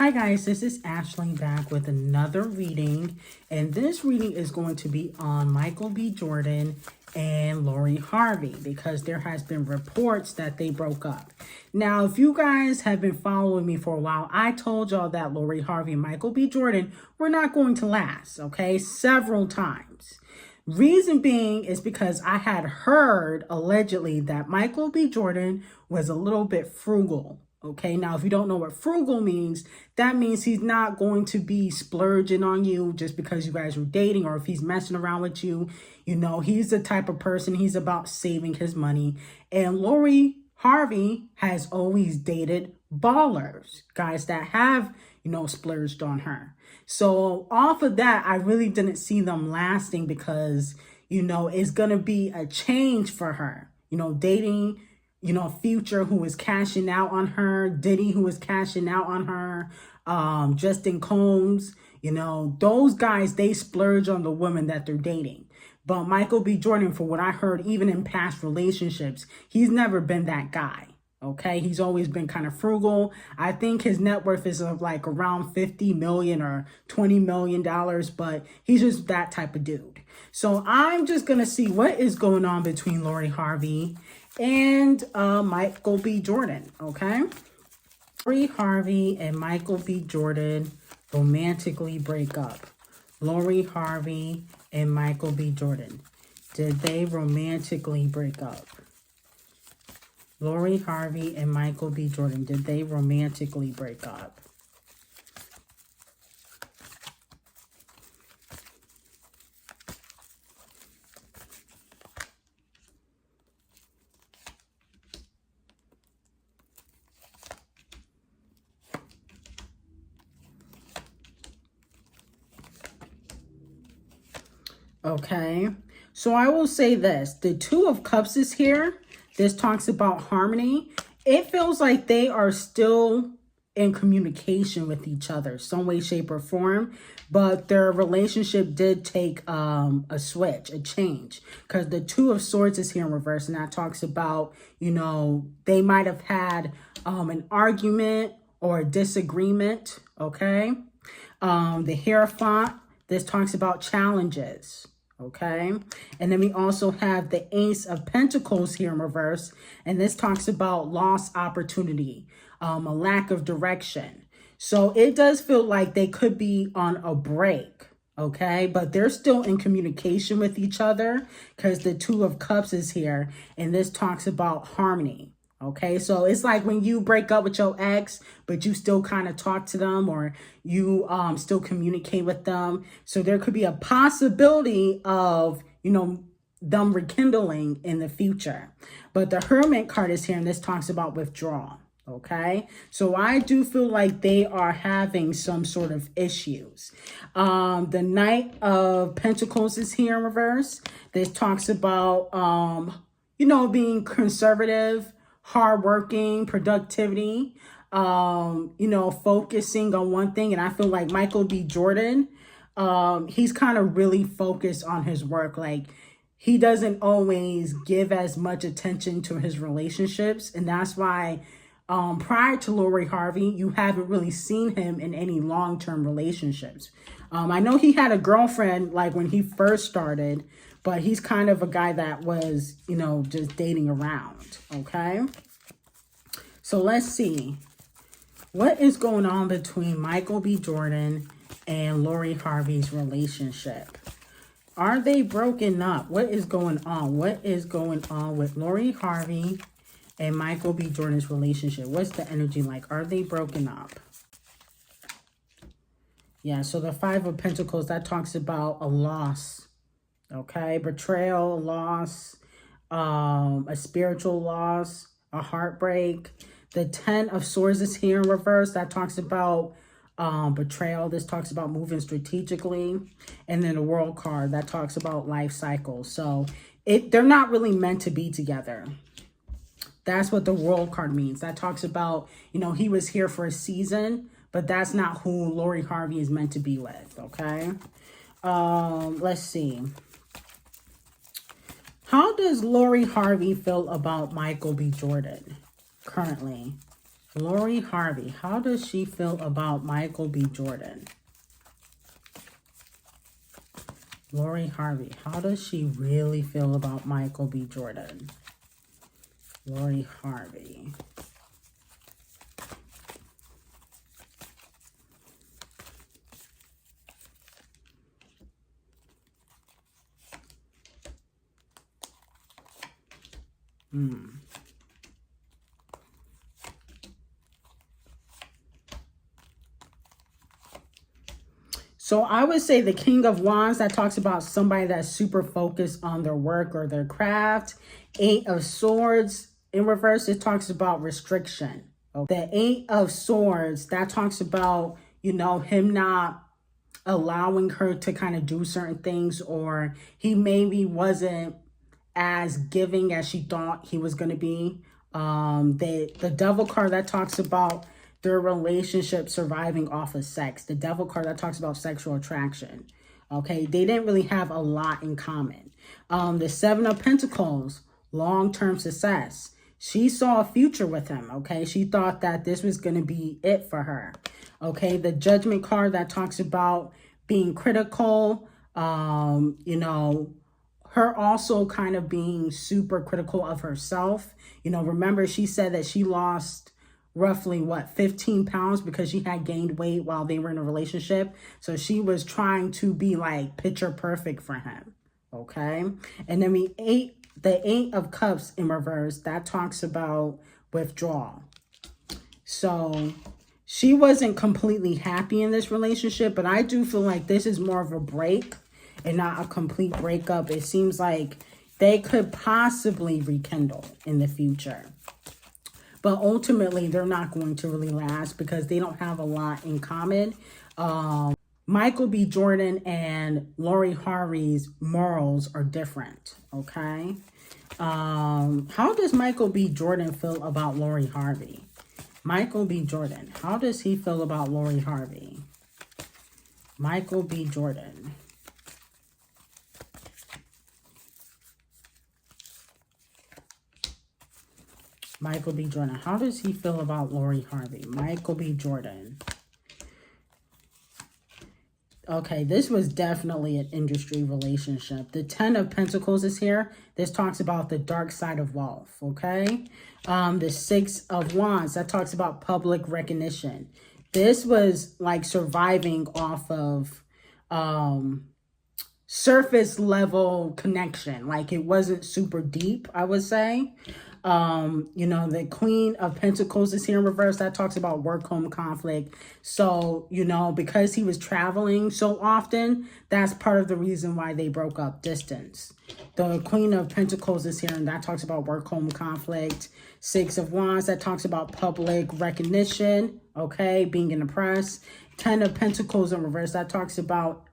Hi guys, this is Ashley back with another reading, and this reading is going to be on Michael B. Jordan and Lori Harvey because there has been reports that they broke up. Now, if you guys have been following me for a while, I told y'all that Lori Harvey and Michael B. Jordan were not going to last, okay, several times. Reason being is because I had heard allegedly that Michael B. Jordan was a little bit frugal. Okay, now if you don't know what frugal means, that means he's not going to be splurging on you just because you guys were dating, or if he's messing around with you. You know, he's the type of person, he's about saving his money. And Lori Harvey has always dated ballers, guys that have, splurged on her. So off of that, I really didn't see them lasting because, it's going to be a change for her, dating Future, who is cashing out on her, Diddy, who is cashing out on her, Justin Combs, those guys, they splurge on the women that they're dating. But Michael B. Jordan, for what I heard, even in past relationships, he's never been that guy. Okay, he's always been kind of frugal. I think his net worth is of like around 50 million or $20 million, but he's just that type of dude. So I'm just going to see what is going on between Lori Harvey and Michael B. Jordan, okay? Lori Harvey and Michael B. Jordan romantically break up. Lori Harvey and Michael B. Jordan, did they romantically break up? Lori Harvey and Michael B. Jordan, did they romantically break up? Okay, so I will say this. The Two of Cups is here. This talks about harmony. It feels like they are still in communication with each other, some way, shape, or form. But their relationship did take a switch, a change. Because the Two of Swords is here in reverse. And that talks about, they might have had an argument or a disagreement, okay? The Hierophant, this talks about challenges. Okay, and then we also have the Ace of Pentacles here in reverse, and this talks about lost opportunity, a lack of direction. So it does feel like they could be on a break, okay, but they're still in communication with each other because the Two of Cups is here, and this talks about harmony. Okay, so it's like when you break up with your ex, but you still kind of talk to them, or you still communicate with them. So there could be a possibility of, them rekindling in the future. But the Hermit card is here, and this talks about withdrawal. Okay, so I do feel like they are having some sort of issues. The Knight of Pentacles is here in reverse. This talks about, being conservative, hardworking, productivity, focusing on one thing. And I feel like Michael B. Jordan, he's kind of really focused on his work. Like, he doesn't always give as much attention to his relationships. And that's why prior to Lori Harvey, you haven't really seen him in any long-term relationships. I know he had a girlfriend like when he first started, but he's kind of a guy that was, just dating around, okay? So let's see. What is going on between Michael B. Jordan and Lori Harvey's relationship? Are they broken up? What is going on? What is going on with Lori Harvey and Michael B. Jordan's relationship? What's the energy like? Are they broken up? Yeah, so the Five of Pentacles, that talks about a loss. Okay, betrayal, loss, a spiritual loss, a heartbreak. The Ten of Swords is here in reverse. That talks about betrayal. This talks about moving strategically. And then the World card, that talks about life cycles. So they're not really meant to be together. That's what the World card means. That talks about, he was here for a season, but that's not who Lori Harvey is meant to be with, okay? Let's see. How does Lori Harvey feel about Michael B. Jordan currently? Lori Harvey, how does she feel about Michael B. Jordan? Lori Harvey, how does she really feel about Michael B. Jordan? Lori Harvey. So I would say the King of Wands, that talks about somebody that's super focused on their work or their craft. Eight of Swords in reverse, it talks about restriction. The Eight of Swords, that talks about, you know, him not allowing her to kind of do certain things, or he maybe wasn't as giving as she thought he was going to be. The Devil card, that talks about their relationship surviving off of sex. The Devil card, that talks about sexual attraction. Okay, they didn't really have a lot in common. The Seven of Pentacles, long-term success. She saw a future with him, okay? She thought that this was going to be it for her, okay? The Judgment card, that talks about being critical, you know, her also kind of being super critical of herself. You know, remember she said that she lost roughly, what, 15 pounds because she had gained weight while they were in a relationship. So she was trying to be like picture perfect for him, okay? And then the Eight of Cups in reverse, that talks about withdrawal. So she wasn't completely happy in this relationship, but I do feel like this is more of a break and not a complete breakup. It seems like they could possibly rekindle in the future. But ultimately, they're not going to really last because they don't have a lot in common. Michael B. Jordan and Lori Harvey's morals are different, okay? How does Michael B. Jordan feel about Lori Harvey? Michael B. Jordan, how does he feel about Lori Harvey? Michael B. Jordan. Michael B. Jordan, how does he feel about Lori Harvey? Michael B. Jordan. Okay, this was definitely an industry relationship. The Ten of Pentacles is here. This talks about the dark side of wealth, okay? The Six of Wands, that talks about public recognition. This was like surviving off of surface level connection. Like it wasn't super deep, I would say. You know, the Queen of Pentacles is here in reverse. That talks about work-home conflict. So, you know, because he was traveling so often, that's part of the reason why they broke up, distance. The Queen of Pentacles is here, and that talks about work-home conflict. Six of Wands, that talks about public recognition, okay, being in the press. Ten of Pentacles in reverse, that talks about,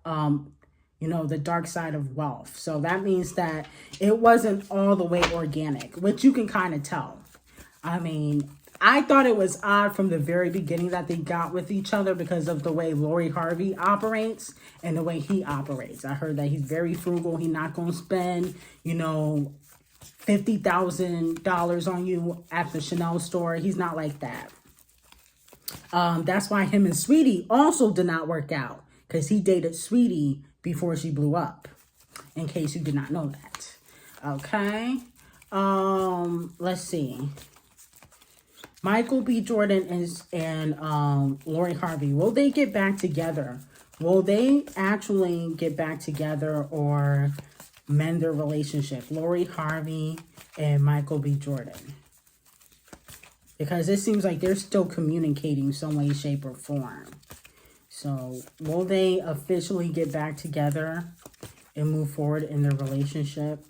you know, the dark side of wealth. So that means that it wasn't all the way organic, which you can kind of tell. I mean, I thought it was odd from the very beginning that they got with each other because of the way Lori Harvey operates and the way he operates. I heard that he's very frugal. He's not going to spend, you know, $50,000 on you at the Chanel store. He's not like that. That's why him and Sweetie also did not work out, because he dated Sweetie before she blew up, in case you did not know that. Okay. Let's see. Michael B. Jordan and Lori Harvey, will they get back together? Will they actually get back together or mend their relationship? Lori Harvey and Michael B. Jordan. Because it seems like they're still communicating some way, shape, or form. So, will they officially get back together and move forward in their relationship?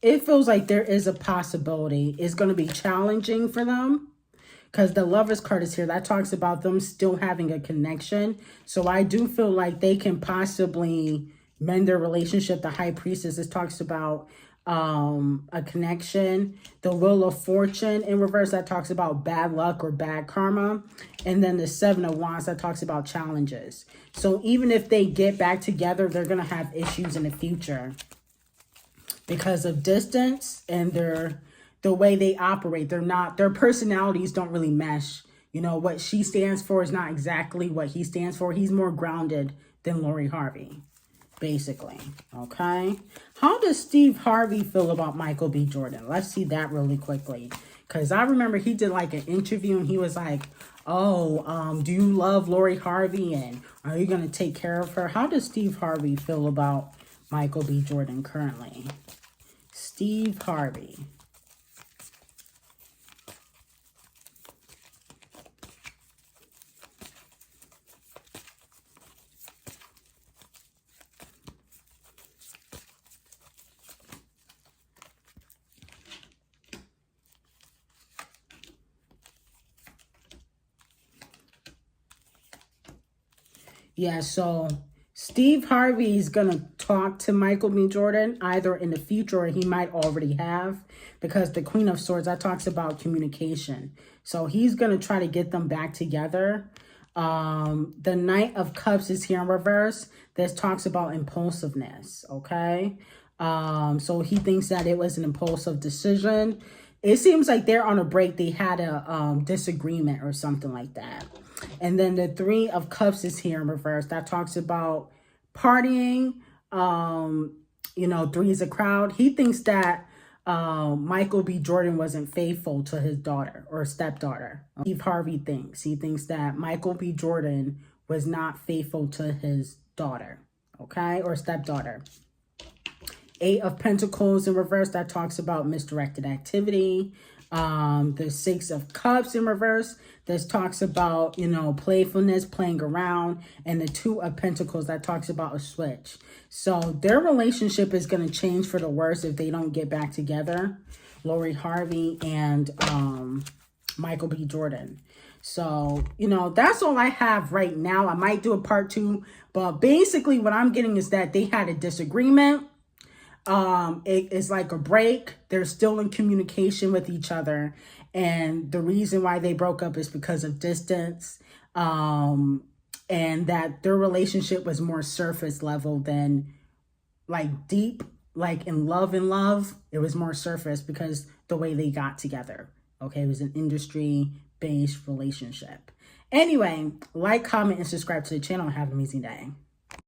It feels like there is a possibility. It's going to be challenging for them, because the Lovers card is here. That talks about them still having a connection. So I do feel like they can possibly mend their relationship. The High Priestess, this talks about a connection. The Wheel of Fortune in reverse, that talks about bad luck or bad karma. And then the Seven of Wands, that talks about challenges. So even if they get back together, they're going to have issues in the future because of distance and the way they operate. Their personalities don't really mesh. You know, what she stands for is not exactly what he stands for. He's more grounded than Lori Harvey, basically. Okay. How does Steve Harvey feel about Michael B. Jordan? Let's see that really quickly. Because I remember he did like an interview and he was like, oh, do you love Lori Harvey and are you going to take care of her? How does Steve Harvey feel about Michael B. Jordan currently? Steve Harvey. Yeah, so Steve Harvey is going to talk to Michael B. Jordan either in the future or he might already have, because the Queen of Swords, that talks about communication. So he's going to try to get them back together. The Knight of Cups is here in reverse. This talks about impulsiveness, okay? So he thinks that it was an impulsive decision. It seems like they're on a break. They had a disagreement or something like that. And then the Three of Cups is here in reverse. That talks about partying. You know, three is a crowd. He thinks that Michael B. Jordan wasn't faithful to his daughter or stepdaughter. Steve Harvey thinks. He thinks that Michael B. Jordan was not faithful to his daughter, okay, or stepdaughter. Eight of Pentacles in reverse, that talks about misdirected activity. The Six of Cups in reverse, this talks about, you know, playfulness, playing around. And the Two of Pentacles, that talks about a switch. So their relationship is going to change for the worse if they don't get back together, Lori Harvey and Michael B. Jordan. So, you know, that's all I have right now. I might do a part 2, but basically what I'm getting is that they had a disagreement. It is like a break. They're still in communication with each other. And the reason why they broke up is because of distance. And that their relationship was more surface level than like deep, like in love. It was more surface because the way they got together. Okay, it was an industry-based relationship. Anyway, like, comment, and subscribe to the channel. Have an amazing day.